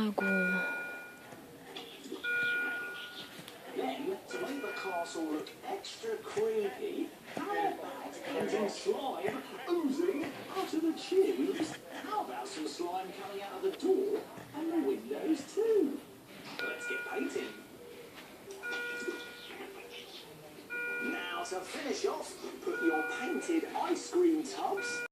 아이고. Then, to make the castle look extra creepy, how about painting slime oozing out of the tubes? How about some slime coming out of the door and the windows too? Let's get painting. Now to finish off, put your painted ice cream tubs